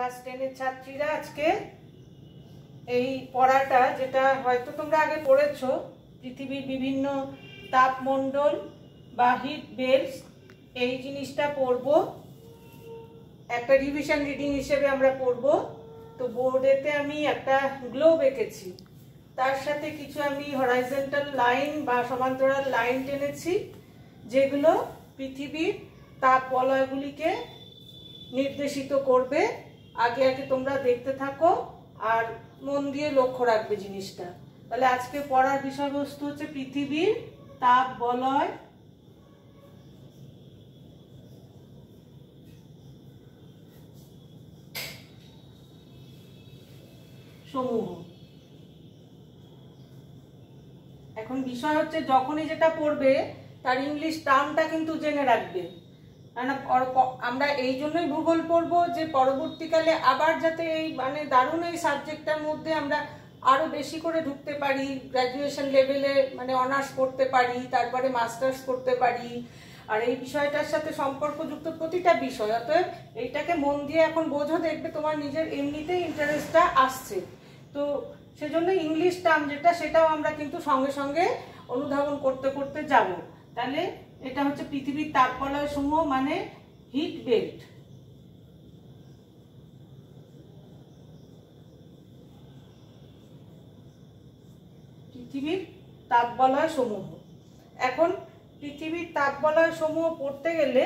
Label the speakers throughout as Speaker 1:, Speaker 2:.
Speaker 1: Class 10 এর ছাত্রীরা আজকে এই পড়াটা যেটা হয়তো তোমরা আগে পড়েছো পৃথিবীর বিভিন্ন তাপমণ্ডল বা হিট বেলস এই জিনিসটা পড়বো একটা রিভিশন রিডিং হিসেবে আমরা পড়বো। তো বোর্ডেতে আমি একটা গ্লোব এঁকেছি, তার সাথে কিছু আমি হরাইজন্টাল লাইন বা সমান্তরাল লাইন টেনেছি যেগুলো পৃথিবীর তাপ বলয়গুলিকে নির্দেশিত করবে। আগে আগে তোমরা দেখতে থাকো আর মন দিয়ে লক্ষ্য রাখবে জিনিসটা। তাহলে আজকে পড়ার বিষয়বস্তু হচ্ছে পৃথিবীর তাপ বলয় সমূহ। এখন বিষয় হচ্ছে যখনই যেটা পড়বে তার ইংলিশ টার্মটা কিন্তু জেনে রাখবে, আমরা এই জন্যই ভূগোল পড়বো যে পরবর্তীকালে আবার যাতে এই মানে দারুণ এই সাবজেক্টটার মধ্যে আমরা আরো বেশি করে ঢুকতে পারি, গ্র্যাজুয়েশন লেভেলে মানে অনার্স করতে পারি, তারপরে মাস্টার্স করতে পারি। আর এই বিষয়টার সাথে সম্পর্কযুক্ত প্রতিটা বিষয়, অতএব এইটাকে মন দিয়ে এখন বোঝো, দেখবে তোমার নিজের এমনিতেই ইন্টারেস্টটা আসছে। তো সেজন্য ইংলিশ টার্ম যেটা সেটাও আমরা কিন্তু সঙ্গে সঙ্গে অনুধাবন করতে করতে যাব। তাহলে এটা হচ্ছে পৃথিবীর তাপবলয় সমূহ মানে হিট বেল্ট। পৃথিবীর তাপবলয় সমূহ। এখন পৃথিবীর তাপবলয় সমূহ পড়তে গেলে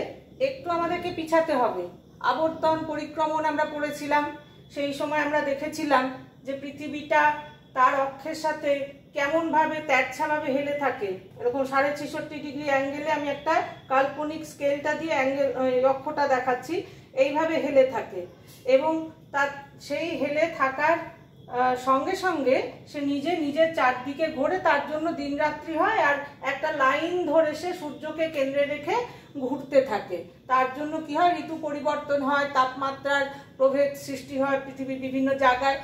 Speaker 1: একটু আমাদেরকে পিছাতে হবে। আবর্তন পরিক্রমণ আমরা পড়েছিলাম, সেই সময় আমরা দেখেছিলাম যে পৃথিবীটা তার অক্ষের সাথে কেমন ভাবে তেরছাভাবে হেলে থাকে। এরকম 66.5 ডিগ্রি অ্যাঙ্গেলে আমি একটা কাল্পনিক স্কেলটা দিয়ে অ্যাঙ্গেল অক্ষটা দেখাচ্ছি, এইভাবে হেলে থাকে এবং তার সেই হেলে থাকার সঙ্গে সঙ্গে সে নিজের চারদিকে ঘোরে, তার জন্য দিন রাত্রি হয় আর একটা লাইন ধরে সে সূর্যকে কেন্দ্রে রেখে ঘুরতে থাকে। তার জন্য কি হয়, ঋতু পরিবর্তন হয়, তাপমাত্রার প্রভেদ সৃষ্টি হয় পৃথিবীর বিভিন্ন জায়গায়,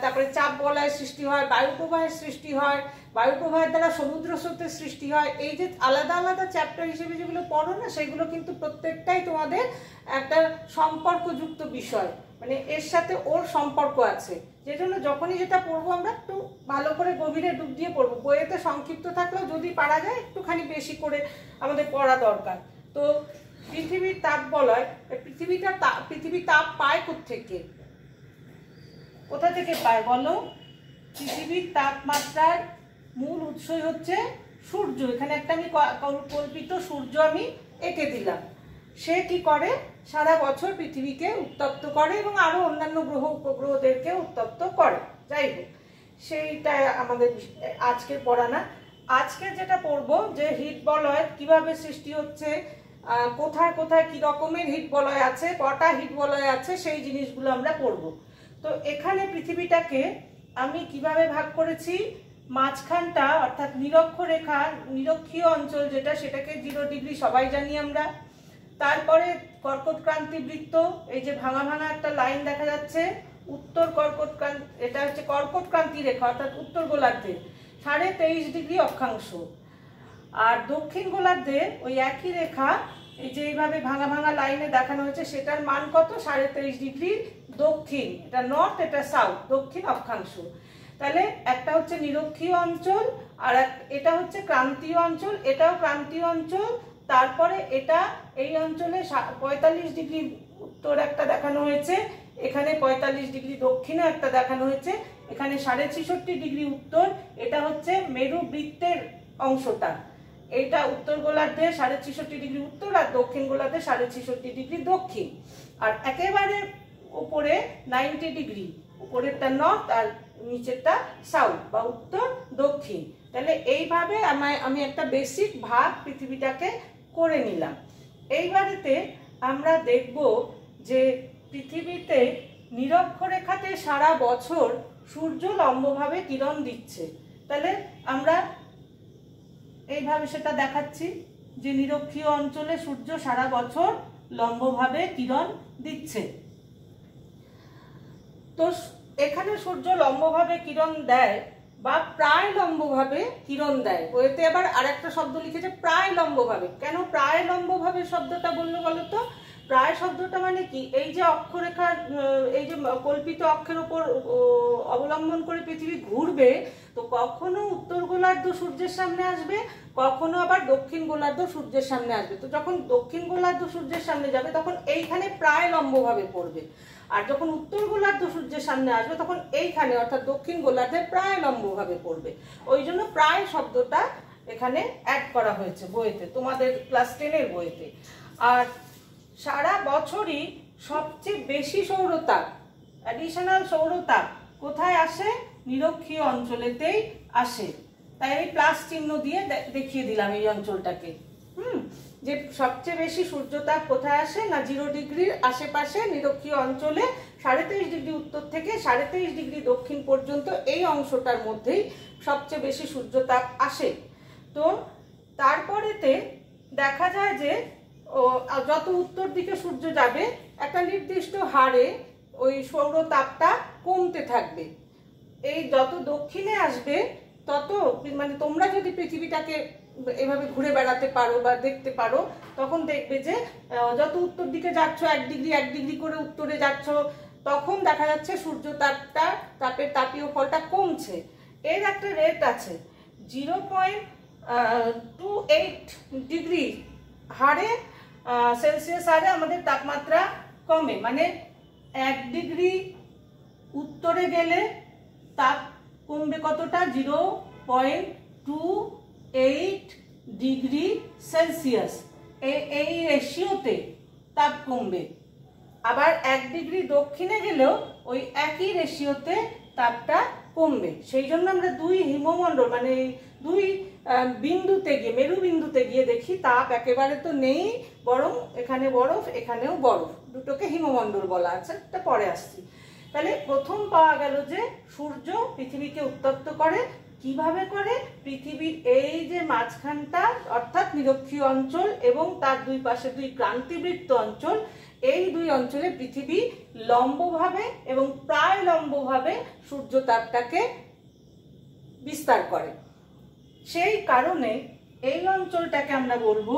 Speaker 1: তারপরে চাপ বলয়ের সৃষ্টি হয়, বায়ু প্রবাহের সৃষ্টি হয়, বায়ু প্রবাহের দ্বারা সমুদ্র স্রোতের সৃষ্টি হয়। এই যে আলাদা আলাদা চ্যাপ্টার হিসেবে যেগুলো পড়ো না, সেগুলো কিন্তু প্রত্যেকটাই তোমাদের একটা সম্পর্কযুক্ত বিষয়, মানে এর সাথে ওর সম্পর্ক আছে। যে জন্য যখনই যেটা পড়বো আমরা একটু ভালো করে গভীরে ডুব দিয়ে পড়বো। বইয়েতে সংক্ষিপ্ত থাকলেও যদি পারা যায় একটুখানি বেশি করে আমাদের পড়া দরকার। তো পৃথিবীর তাপ বলয়, পৃথিবী তাপ পায় কোত্থেকে, কোথা থেকে পায় বলো? পৃথিবীর তাপমাত্রার মূল উৎসই হচ্ছে সূর্য। এখানে একটা আমি কল্পিত সূর্য আমি এঁকে দিলাম। সে কি করে, সারা বছর পৃথিবীকে উত্তপ্ত করে এবং আরো অন্যান্য গ্রহ উপগ্রহদেরকে উত্তপ্ত করে। যাই হোক, সেইটা আমাদের আজকের পড়া না। আজকে যেটা পড়বো যে হিট বলয় কিভাবে সৃষ্টি হচ্ছে, কোথায় কোথায় কি রকমের হিট বলয় আছে, কটা হিট বলয় আছে, সেই জিনিসগুলো আমরা পড়বো। তো এখানে পৃথিবীটাকে আমি কিভাবে ভাগ করেছি, মাঝখানটা অর্থাৎ নিরক্ষরেখা, নিরক্ষীয় অঞ্চল যেটা, সেটাকে 0 ডিগ্রি সবাই জানি আমরা। তারপরে কর্কট ক্রান্তি বৃত্ত, এই যে ভাঙা ভাঙা একটা লাইন দেখা যাচ্ছে, উত্তর কর্কট ক্রান্তি, এটা হচ্ছে কর্কট ক্রান্তি রেখা অর্থাৎ উত্তর গোলার্ধে 23.5 ডিগ্রি অক্ষাংশ। আর দক্ষিণ গোলার্ধে ওই একই রেখা, এই যে এইভাবে ভাঙা ভাঙা লাইনে দেখানো হয়েছে, সেটার মান কত, 23.5 ডিগ্রি দক্ষিণ। এটা নর্থ, এটা সাউথ, দক্ষিণ অক্ষাংশ। তাহলে একটা হচ্ছে নিরক্ষীয় অঞ্চল আর এটা হচ্ছে ক্রান্তীয় অঞ্চল, এটাও ক্রান্তীয় অঞ্চল। তারপরে এটা এই অঞ্চলে 45 ডিগ্রি উত্তর একটা দেখানো হয়েছে, এখানে 45 ডিগ্রি দক্ষিণে একটা দেখানো হয়েছে, এখানে 66.5 ডিগ্রি উত্তর। এটা হচ্ছে মেরু বৃত্তের অংশটা, এটা উত্তর গোলার্ধে 66.5 ডিগ্রি উত্তর আর দক্ষিণ গোলার্ধে 66.5 ডিগ্রি দক্ষিণ। আর একেবারে উপরে 90 ডিগ্রি, উপরেরটা নর্থ আর নিচেরটা সাউথ বা উত্তর দক্ষিণ। তাহলে এইভাবে আমি একটা বেসিক ভাগ পৃথিবীটাকে করে নিলাম। এইবারেতে আমরা দেখব যে পৃথিবীতে নিরক্ষরেখাতে সারা বছর সূর্য লম্বভাবে কিরণ দিচ্ছে। তাহলে আমরা এইভাবে সেটা দেখাচ্ছি যে নিরক্ষীয় অঞ্চলে সূর্য সারা বছর লম্বভাবে কিরণ দিচ্ছে। তো এখানে সূর্য লম্বভাবে কিরণ দেয় বা প্রায় লম্বভাবে কিরণ দেয়। বইতে আবার আরেকটা শব্দ লিখেছে প্রায় লম্বভাবে। কেন প্রায় লম্বভাবে শব্দটা বললো বলো তো? প্রায় শব্দটা মানে কি, এই যে অক্ষরেখার এই যে কল্পিত অক্ষের উপর অবলম্বন করে পৃথিবী ঘুরবে, তো কখনো উত্তর গোলার্ধ সূর্যের সামনে আসবে, কখনো আবার দক্ষিণ গোলার্ধ সূর্যের সামনে আসবে। তো যখন দক্ষিণ গোলার্ধ সূর্যের সামনে যাবে তখন এইখানে প্রায় লম্বভাবে পড়বে, আর যখন উত্তর গোলার্ধ সূর্যের সামনে আসবে তখন এইখানে অর্থাৎ দক্ষিণ গোলার্ধে প্রায় লম্বভাবে পড়বে। ওই জন্য প্রায় শব্দটা এখানে অ্যাড করা হয়েছে বইতে, তোমাদের ক্লাস 10-এর বইতে। আর সারা বছরই সবচেয়ে বেশি সৌরতাপ, অ্যাডিশনাল সৌরতাপ কোথায় আসে? নিরক্ষীয় অঞ্চলেতেই আসে। তাই আমি প্লাস চিহ্ন দিয়ে দেখিয়ে দিলাম এই অঞ্চলটাকে। যে সবচেয়ে বেশি সূর্যতাপ কোথায় আসে না 0 ডিগ্রির আশেপাশে নিরক্ষীয় অঞ্চলে 23.5 ডিগ্রি উত্তর থেকে 23.5 ডিগ্রি দক্ষিণ পর্যন্ত এই অংশটার মধ্যেই সবচেয়ে বেশি সূর্যতাপ আসে। তো তারপরেতে দেখা যায় যে যত উত্তর দিকে সূর্য যাবে একটা নির্দিষ্ট হারে ওই সৌরতাপটা কমতে থাকবে। এই যত দক্ষিণে আসবে তত, মানে তোমরা যদি পৃথিবীটাকে এভাবে ঘুরে বেড়াতে পারো বা দেখতে পারো, তখন দেখবে যে যত উত্তর দিকে যাচ্ছ 1 ডিগ্রি করে উত্তরে যাচ্ছ, তখন দেখা যাচ্ছে তাপের তাপীয় ফলটা কমছে। এর একটা রেট আছে, 0.28 ডিগ্রি হারে সেলসিয়াস হারে আমাদের তাপমাত্রা কমে। মানে 1 ডিগ্রি উত্তরে গেলে তাপ কমবে কতটা? 0.28 ডিগ্রি সেলসিয়াস। এই রেশিওতে তাপ কমবে। আবার 1 ডিগ্রি দক্ষিণে গেলেও ওই একই রেশিওতে তাপটা কমবে। সেই জন্য আমরা দুই হিমমণ্ডল মানে দুই বিন্দুতে গিয়ে, মেরু বিন্দুতে গিয়ে দেখি তাপ একেবারে তো নেই, বরং এখানে বরফ এখানেও বরফ, দুটোকে হিমমণ্ডল বলা আছে, এটা পরে আসছি। তাহলে প্রথম পাওয়া গেল যে সূর্য পৃথিবীকে উত্তপ্ত করে। কিভাবে করে? পৃথিবীর এই যে মাঝখানটা অর্থাৎ নিরক্ষীয় অঞ্চল এবং তার দুই পাশে দুই ক্রান্তিবৃত্ত অঞ্চল, এই দুই অঞ্চলে পৃথিবী লম্বভাবে এবং প্রায় লম্বভাবে সূর্যতাপটাকে বিস্তার করে। সেই কারণে এই অঞ্চলটাকে আমরা বলবো,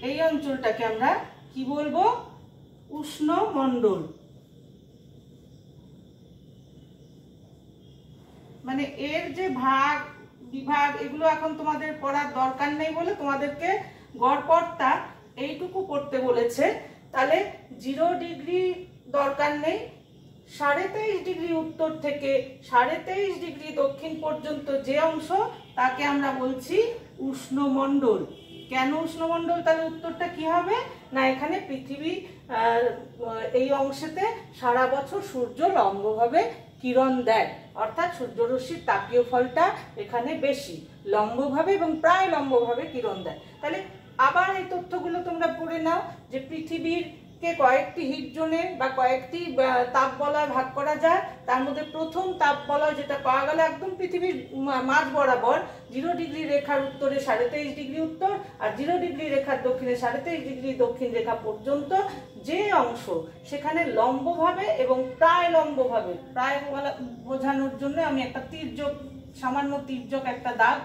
Speaker 1: এই অঞ্চলটাকে আমরা কি বলবো? উষ্ণমণ্ডল। মানে এর যে ভাগ বিভাগ এগুলো এখন তোমাদের পড়ার দরকার নেই বলে তোমাদেরকে গড়পড়তা এইটুকু পড়তে বলেছে। তাহলে 0 ডিগ্রি দরকার নেই, 23.5 ডিগ্রি উত্তর থেকে 23.5 ডিগ্রি দক্ষিণ পর্যন্ত যে অংশ তাকে আমরা বলছি উষ্ণমণ্ডল। কেন উষ্ণমণ্ডল? তাহলে উত্তরটা কি হবে না, এখানে পৃথিবী এই অংশেতে সারা বছর সূর্য লম্বভাবে কিরণ দেয়, অর্থাৎ সূর্যরশ্মির তাপীয় ফলটা এখানে বেশি, লম্বভাবে এবং প্রায় লম্বভাবে কিরণ দেয়। তাহলে আবার এই তথ্যগুলো তোমরা পড়ে নাও যে পৃথিবীরকে কয়েকটি হিট জোনে বা কয়েকটি তাপ বলয় ভাগ করা যায়। তার মধ্যে প্রথম তাপ বলয় যেটা পাওয়া গেল একদম পৃথিবীর মাঝ বরাবর 0 ডিগ্রি রেখার উত্তরে 23.5 ডিগ্রি উত্তর আর 0 ডিগ্রি রেখার দক্ষিণে 23.5 ডিগ্রি দক্ষিণ রেখা পর্যন্ত যে অংশ, সেখানে লম্বভাবে এবং প্রায় লম্বভাবে, প্রায় বোঝানোর জন্য আমি একটা তির্যক, সামান্য তির্যক একটা দাগ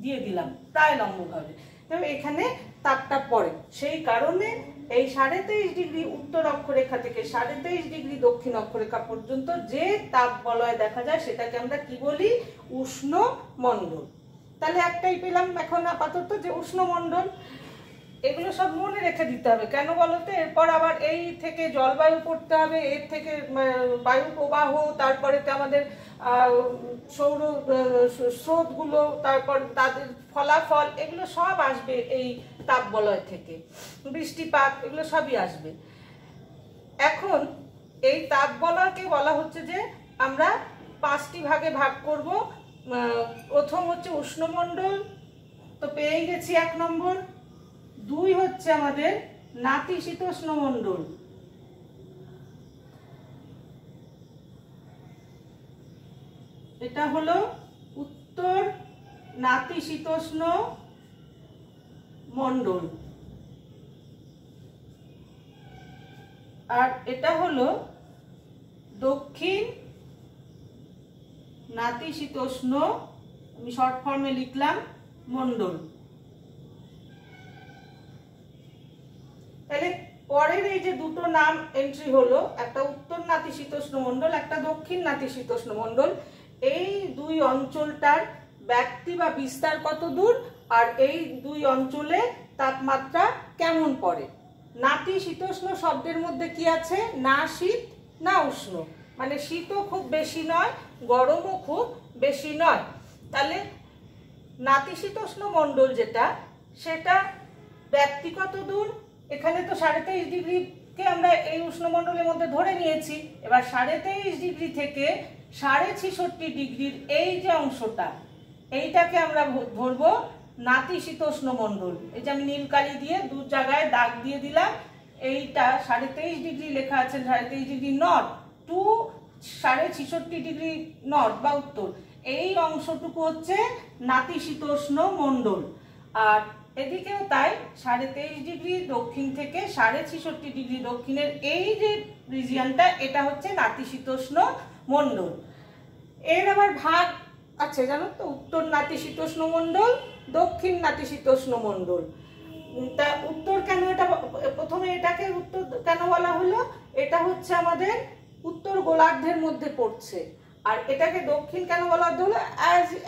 Speaker 1: দিয়ে দিলাম, প্রায় লম্বভাবে। তবে এখানে তাপটা পড়ে। সেই কারণে এই 23.5 ডিগ্রি উত্তর অক্ষরেখা থেকে 23.5 ডিগ্রি দক্ষিণ অক্ষরেখা পর্যন্ত যে তাপ বলয় দেখা যায় সেটাকে আমরা কি বলি? উষ্ণমণ্ডল। তাহলে একটাই পেলাম এখন আপাতত যে উষ্ণমণ্ডল। এগুলো সব মনে রেখে দিতে হবে। কেন বলতে? এরপর আবার এই থেকে জলবায়ু পড়তে হবে, এর থেকে বায়ু প্রবাহ, তারপরে আমাদের সৌর স্রোতগুলো, তারপর তাদের ফলাফল, এগুলো সব আসবে এই তাপ বলয় থেকে, বৃষ্টিপাত এগুলো সবই আসবে। এখন এই তাপ বলয়কে বলা হচ্ছে যে আমরা 5টি ভাগে ভাগ করব। প্রথম হচ্ছে উষ্ণমণ্ডল, তো পেয়েই গেছি 1 নম্বর। 2 হচ্ছে আমাদের নাতিশীতোষ্ণ মণ্ডল, এটা হলো উত্তর নাতিশীতোষ্ণ মণ্ডল, আর এটা হলো দক্ষিণ নাতিশীতোষ্ণ, আমি শর্ট ফর্মে লিখলাম, মণ্ডল। তাহলে পরের এই যে দুটো নাম এন্ট্রি হলো, একটা উত্তর নাতিশীতোষ্ণ মণ্ডল, একটা দক্ষিণ নাতিশীতোষ্ণ মণ্ডল। এই দুই অঞ্চলটার ব্যাপ্তি বা বিস্তার কত দূর, আর এই দুই অঞ্চলে তাপমাত্রা কেমন পড়ে। নাতিশীতোষ্ণ শব্দের মধ্যে কি আছে? না শীত না উষ্ণ, মানে শীতও খুব বেশি নয়, গরমও খুব বেশি নয়। তাহলে নাতিশীতোষ্ণ মণ্ডল যেটা, সেটা ব্যাপ্তি কত দূর? এখানে তো 23.5 ডিগ্রিকে আমরা এই উষ্ণমণ্ডলের মধ্যে ধরে নিয়েছি। এবার 23.5 ডিগ্রি থেকে 66.5 ডিগ্রির এই যে অংশটা, এইটাকে আমরা ধরবো নাতিশীতোষ্ণ মণ্ডল। এই যে আমি নীল কালি দিয়ে দু জায়গায় দাগ দিয়ে দিলাম, এইটা 23.5 ডিগ্রি লেখা আছে, 23.5 degree north two 66.5 degree north বা উত্তর, এই অংশটুকু হচ্ছে নাতিশীতোষ্ণ মণ্ডল। আর এদিকেও তাই, 23.5 ডিগ্রি দক্ষিণ থেকে 66.5 ডিগ্রি দক্ষিণের এই যে রিজিয়নটা, এটা হচ্ছে নাতিশীতোষ্ণ মণ্ডল। এর আবার ভাগ আছে জানো তো, উত্তর নাতিশীতোষ্ণ মণ্ডল, দক্ষিণ নাতিশীতোষ্ণ মণ্ডল। তা উত্তর কেন, এটা প্রথমে এটাকে উত্তর কেন বলা হলো? এটা হচ্ছে আমাদের উত্তর গোলার্ধের মধ্যে পড়ছে। আর এটাকে দক্ষিণ কেন বলা হলো?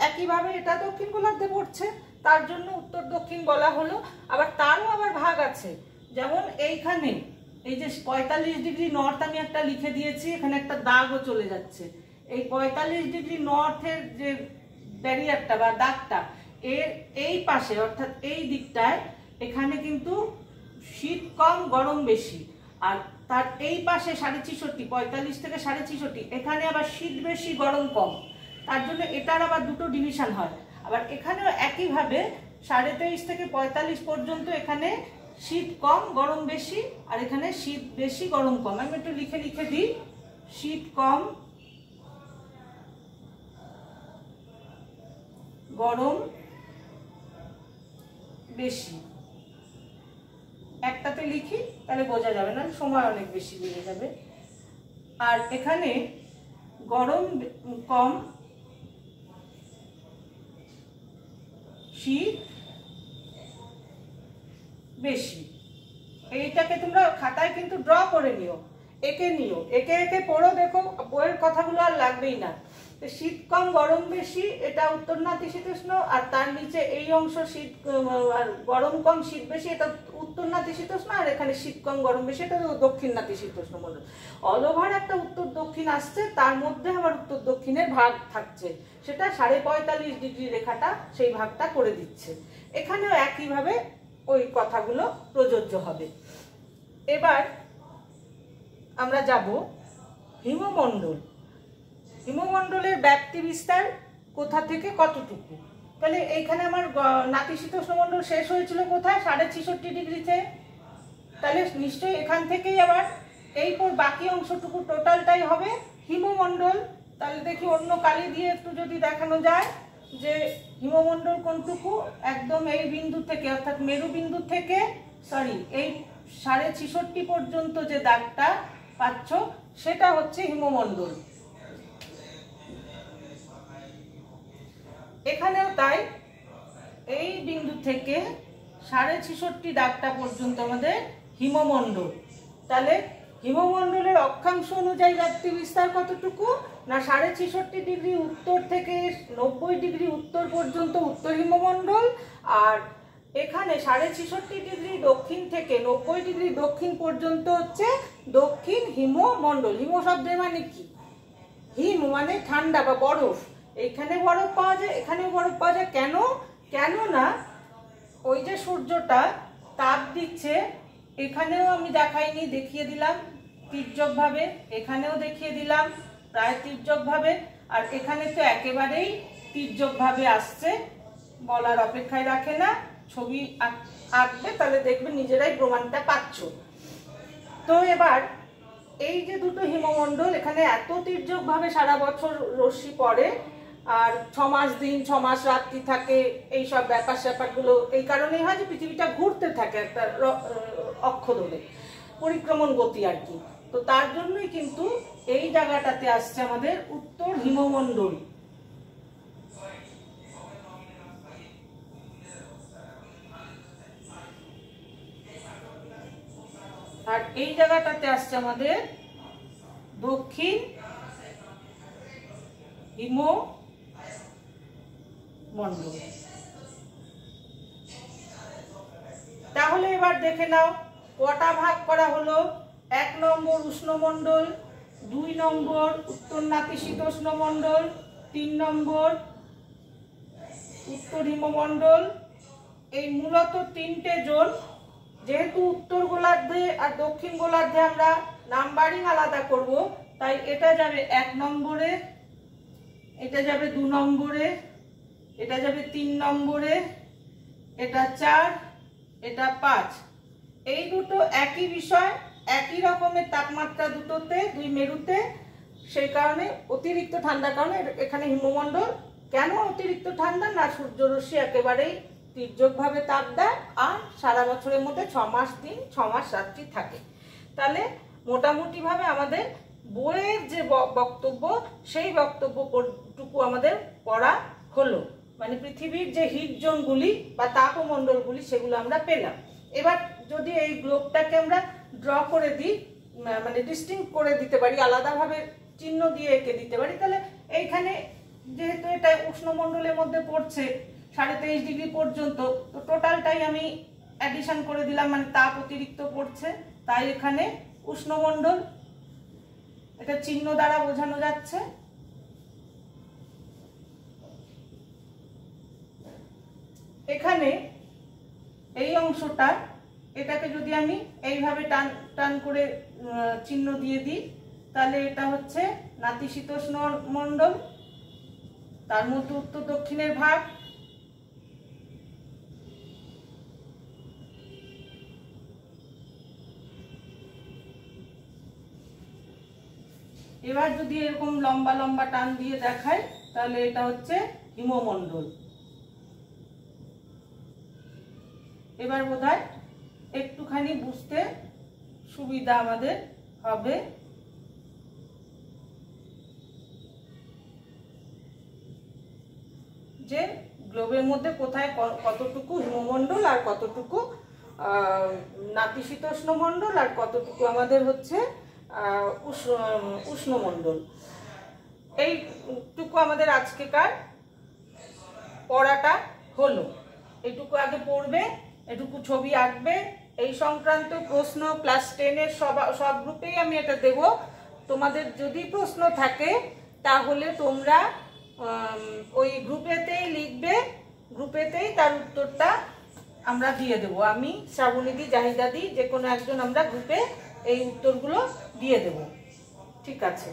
Speaker 1: একইভাবে এটা দক্ষিণ গোলার্ধে পড়ছে, তার জন্য উত্তর দক্ষিণ বলা হলো। আবার তারও আবার ভাগ আছে, যেমন এইখানে এই যে 45 ডিগ্রি নর্থ আমি একটা লিখে দিয়েছি, এখানে একটা দাগও চলে যাচ্ছে। এই 45 ডিগ্রি নর্থের যে ব্যারিয়ারটা বা দাগটা, এর এই পাশে অর্থাৎ এই দিকটায় এখানে কিন্তু শীত কম গরম বেশি, আর তার এই পাশে 66.5, 45 থেকে 66, এখানে আবার শীত বেশি গরম কম, তার জন্য এটার আবার দুটো ডিভিশন হয়। আবার এখানেও একইভাবে 23.5 থেকে 45 পর্যন্ত এখানে শীত কম গরম বেশি, আর এখানে শীত বেশি গরম কম। আমি একটু লিখে লিখে দিই, শীত কম গরম বেশি, একটাতে লিখি তাহলে বোঝা যাবে না, সময় অনেক বেশি লেগে যাবে। আর এখানে গরম কম শীত বেশি। এইটাকে তোমরা খাতায় কিন্তু ড্র করে নিও, একে নিও, একে একে পড়ো, দেখো বইয়ের কথাগুলো আর লাগবেই না। শীত কম গরম বেশি, এটা উত্তর নাতিশীতোষ্ণ, আর তার নিচে এই অংশ শীত আর গরম কম শীত বেশি, এটা উত্তর নাতিশীতোষ্ণ, আর এখানে শীত কম গরম বেশি, এটা দক্ষিণ নাতিশীতোষ্ণ মণ্ডল। অল ওভার একটা উত্তর দক্ষিণ আসছে, তার মধ্যে আবার উত্তর দক্ষিণের ভাগ থাকছে, সেটা 45.5 ডিগ্রি রেখাটা সেই ভাগটা করে দিচ্ছে। এখানেও একইভাবে ওই কথাগুলো প্রযোজ্য হবে। এবার আমরা যাব হিমমণ্ডল। হিমমণ্ডলের ব্যাপ্তি বিস্তার কোথা থেকে কতটুকু? তাহলে এইখানে আমার নাতিশীতোষ্ণ মণ্ডল শেষ হয়েছিল কোথায়? 66.5 ডিগ্রিতে। তাহলে নিশ্চয়ই এখান থেকেই আবার এই পর বাকি অংশটুকু টোটালটাই হবে হিমমণ্ডল। তাহলে দেখি অন্য কালি দিয়ে একটু যদি দেখানো যায় যে হিমমণ্ডল কোনটুকু, একদম এই বিন্দু থেকে অর্থাৎ মেরু বিন্দু থেকে এই 66.5 পর্যন্ত যে দাগটা পাচ্ছ, সেটা হচ্ছে হিমমণ্ডল। এখানেও তাই, এই বিন্দু থেকে 66.5 দাগটা পর্যন্ত আমাদের হিমমণ্ডল। তাহলে হিমমণ্ডলের অক্ষাংশ অনুযায়ী ব্যাপ্তি বিস্তার কতটুকু? না 66.5 ডিগ্রি উত্তর থেকে 90 ডিগ্রি উত্তর পর্যন্ত উত্তর হিমমণ্ডল, আর এখানে 66.5 ডিগ্রি দক্ষিণ থেকে 90 ডিগ্রি দক্ষিণ পর্যন্ত হচ্ছে দক্ষিণ হিমমণ্ডল। হিম শব্দের মানে কি? হিম মানে ঠান্ডা বা বরফ। এখানে বরফ পাওয়া যায়, এখানেও বরফ পাওয়া যায়। কেন? কেননা ওই যে সূর্যটা তাপ দিচ্ছে, এখানেও আমি দেখাইনি, দেখিয়ে দিলাম তির্যকভাবে, এখানেও দেখিয়ে দিলাম প্রায় তির্যকভাবে, আর এখানে তো একেবারেই তির্যকভাবে আসছে, বলার অপেক্ষায় রাখে না। ছবি আঁকবে তাহলে দেখবে নিজেরাই প্রমাণটা পাচ্ছ। তো এবার এই যে দুটো হিমমণ্ডল, এখানে এত তির্যকভাবে সারা বছর রশ্মি পড়ে, আর 6 মাস দিন 6 মাস রাত্রি থাকে, এই সব ব্যাপার স্যাপারগুলো এই কারণেই হয় যে পৃথিবীটা ঘুরতে থাকে একটা অক্ষ ধরে, পরিক্রমণ গতি আর কি। তো তার জন্যই কিন্তু এই জায়গাটাতে আসছে আমাদের উত্তর হিমমণ্ডল। আর এই জায়গাটাতে আসছে আমাদের দক্ষিণ হিমমণ্ডল। তাহলে এবার দেখে নাও কটা ভাগ করা হলো। 1 নম্বর উষ্ণমণ্ডল, 2 নম্বর উত্তর নাতিশীতোষ্ণ মণ্ডল, 3 নম্বর উত্তর হিমমণ্ডল। এই মূলত 3টে জোন। যেহেতু উত্তর গোলার্ধে আর দক্ষিণ গোলার্ধে আমরা নাম্বারিং আলাদা করব, তাই এটা যাবে 1 নম্বরে, এটা যাবে 2 নম্বরে, এটা যাবে 3 নম্বরে, এটা 4, এটা 5। এই দুটো একই বিষয়, একই রকমের তাপমাত্রা দুটোতে, দুই মেরুতে। সেই কারণে অতিরিক্ত ঠান্ডার কারণে এখানে হিমমণ্ডল। কেন অতিরিক্ত ঠান্ডা? না, সূর্যরশ্মি একেবারেই তির্যকভাবে তাপ দেয় আর সারা বছরের মধ্যে 6 মাস দিন 6 মাস রাত্রি থাকে। তাহলে মোটামুটিভাবে আমাদের বইয়ের যে বক্তব্য, সেই বক্তব্যটুকু আমাদের পড়া হলো। মানে পৃথিবীর যে হিট জোনগুলি বা তাপমণ্ডলগুলি সেগুলো আমরা পেলাম। এবার যদি এই গ্লোবটাকে আমরা ড্র করে দিই, মানে ডিস্টিংক্ট করে দিতে পারি, আলাদাভাবে চিহ্ন দিয়ে এঁকে দিতে পারি, তাহলে এইখানে যেহেতু এটা উষ্ণমণ্ডলের মধ্যে পড়ছে 23.5 ডিগ্রি পর্যন্ত, তো টোটালটাই আমি অ্যাডিশন করে দিলাম, মানে তাপ অতিরিক্ত পড়ছে, তাই এখানে উষ্ণমণ্ডল এটা চিহ্ন দ্বারা বোঝানো যাচ্ছে। এখানে এই অংশটা, এটাকে যদি আমি এইভাবে টান টান করে চিহ্ন দিয়ে দিই, তাহলে এটা হচ্ছে নাতিশীতোষ্ণ মণ্ডল, তার মধ্যে উত্তর দক্ষিণের ভাগ। এবার যদি এরকম লম্বা লম্বা টান দিয়ে দেখাই, তাহলে এটা হচ্ছে হিমমণ্ডল। এবার বোধহয় একটুখানি বুঝতে সুবিধা আমাদের হবে। যে গ্লোবের মধ্যে কোথায় কতটুকু হিমমণ্ডল আর কতটুকু নাতিশীতোষ্ণ মণ্ডল আর কতটুকু আমাদের হচ্ছে উষ্ণমণ্ডল। এইটুকু আমাদের আজকেকার পড়াটা হলো। এইটুকু আগে পড়বে, এটুকু ছবি আঁকবে। এই সংক্রান্ত প্রশ্ন ক্লাস 10-এর সব গ্রুপেই আমি এটা দেব। তোমাদের যদি প্রশ্ন থাকে তাহলে তোমরা ওই গ্রুপেতেই লিখবে, গ্রুপেতেই তার উত্তরটা আমরা দিয়ে দেব। আমি, শ্রাবণীদি, জাহিদাদি, যে কোনো একজন আমরা গ্রুপে এই উত্তরগুলো দিয়ে দেব। ঠিক আছে।